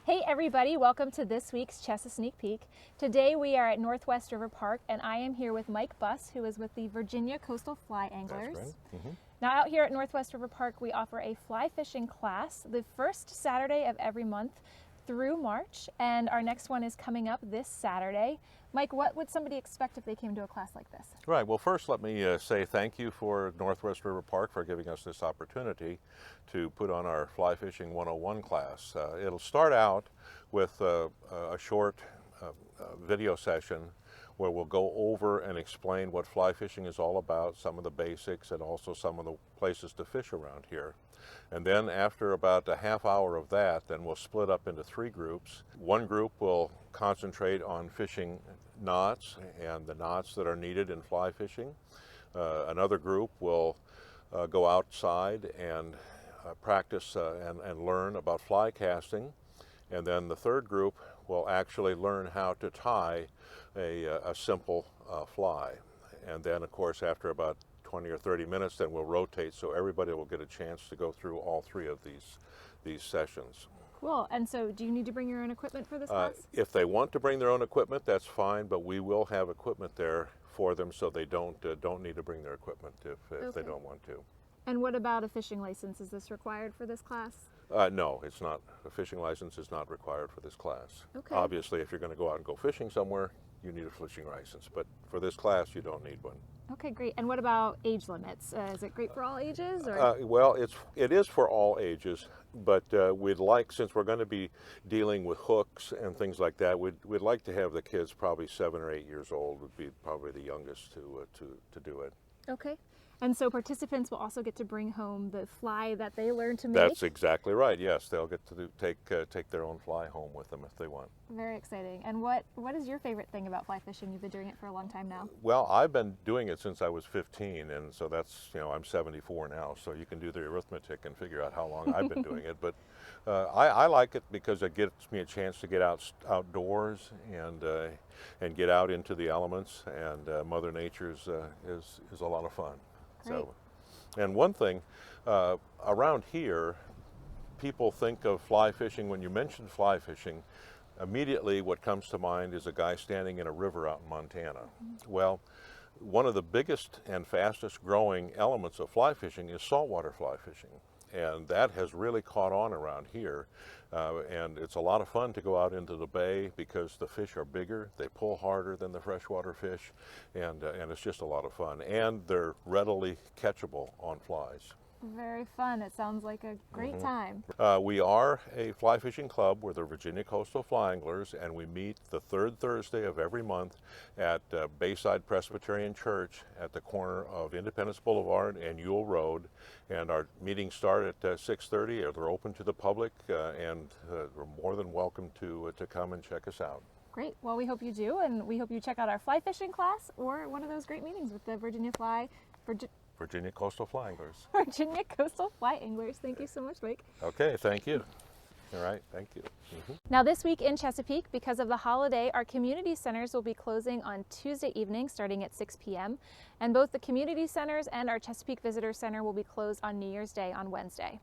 Hey everybody, welcome to this week's Chesa Sneak Peek. Today we are at Northwest River Park and I am here with Mike Buss, who is with the Virginia Coastal Fly Anglers. That's right. Now out here at Northwest River Park we offer a fly fishing class the first Saturday of every month through March, and our next one is coming up this Saturday. Mike, what would somebody expect if they came to a class like this? Right. Well, first let me say thank you for Northwest River Park for giving us this opportunity to put on our Fly Fishing 101 class. It'll start out with a short video session where we'll go over and explain what fly fishing is all about, some of the basics, and also some of the places to fish around here. And then after about a half hour of that, then we'll split up into three groups. One group will concentrate on fishing knots and the knots that are needed in fly fishing. Another group will go outside and practice and learn about fly casting. And then the third group will actually learn how to tie a simple fly. And then, of course, after about 20 or 30 minutes, then we'll rotate so everybody will get a chance to go through all three of these sessions. Cool. And so do you need to bring your own equipment for this class? If they want to bring their own equipment, that's fine, but we will have equipment there for them so they don't need to bring their equipment if they don't want to. And what about a fishing license? Is this required for this class? No, it's not. A fishing license is not required for this class. Okay. Obviously, if you're going to go out and go fishing somewhere, you need a fishing license, but for this class, you don't need one. Okay, great. And what about age limits? Is it great for all ages? Or? Well, it is for all ages, but we'd like, since we're going to be dealing with hooks and things like that, we'd like to have the kids probably 7 or 8 years old would be probably the youngest to do it. Okay. And so participants will also get to bring home the fly that they learned to make? That's exactly right, yes. They'll get to take their own fly home with them if they want. Very exciting. And what is your favorite thing about fly fishing? You've been doing it for a long time now. Well, I've been doing it since I was 15, and so that's, I'm 74 now, so you can do the arithmetic and figure out how long I've been doing it. But I like it because it gives me a chance to get outdoors and get out into the elements, and Mother Nature is a lot of fun. So, and one thing, around here, people think of fly fishing. When you mention fly fishing, immediately what comes to mind is a guy standing in a river out in Montana. Well, one of the biggest and fastest growing elements of fly fishing is saltwater fly fishing. And that has really caught on around here. And it's a lot of fun to go out into the bay because the fish are bigger, they pull harder than the freshwater fish, and it's just a lot of fun. And they're readily catchable on flies. Very fun. It sounds like a great time. We are a fly fishing club. We're the Virginia Coastal Fly Anglers, and we meet the third Thursday of every month at Bayside Presbyterian Church at the corner of Independence Boulevard and Ewell Road. And our meetings start at 6:30. They're open to the public, and we're more than welcome to come and check us out. Great. Well, we hope you do, and we hope you check out our fly fishing class or one of those great meetings with the Virginia Coastal Fly Anglers. Virginia Coastal Fly Anglers. Thank you so much, Mike. Okay, thank you. All right, thank you. Now this week in Chesapeake, because of the holiday, our community centers will be closing on Tuesday evening starting at 6 p.m. And both the community centers and our Chesapeake Visitor Center will be closed on New Year's Day on Wednesday.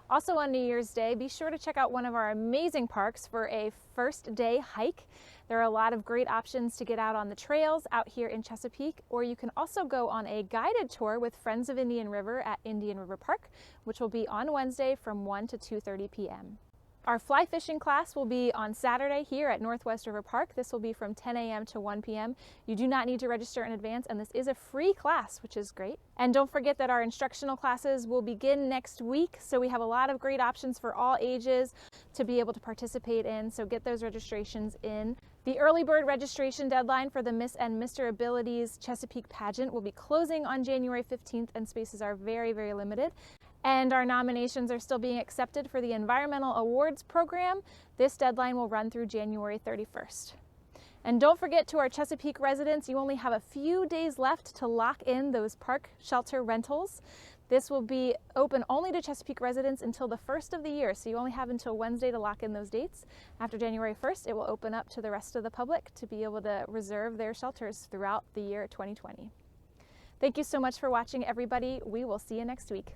Also on New Year's Day, be sure to check out one of our amazing parks for a first day hike. There are a lot of great options to get out on the trails out here in Chesapeake, or you can also go on a guided tour with Friends of Indian River at Indian River Park, which will be on Wednesday from 1 to 2:30 p.m. Our fly fishing class will be on Saturday here at Northwest River Park. This will be from 10 a.m. to 1 p.m. You do not need to register in advance, and this is a free class, which is great. And don't forget that our instructional classes will begin next week, so we have a lot of great options for all ages to be able to participate in, so get those registrations in. The early bird registration deadline for the Miss and Mr. Abilities Chesapeake pageant will be closing on January 15th, and spaces are very, very limited. And our nominations are still being accepted for the Environmental Awards program. This deadline will run through January 31st. And don't forget, to our Chesapeake residents, you only have a few days left to lock in those park shelter rentals. This will be open only to Chesapeake residents until the first of the year, so you only have until Wednesday to lock in those dates. After January 1st, it will open up to the rest of the public to be able to reserve their shelters throughout the year 2020. Thank you so much for watching, everybody. We will see you next week.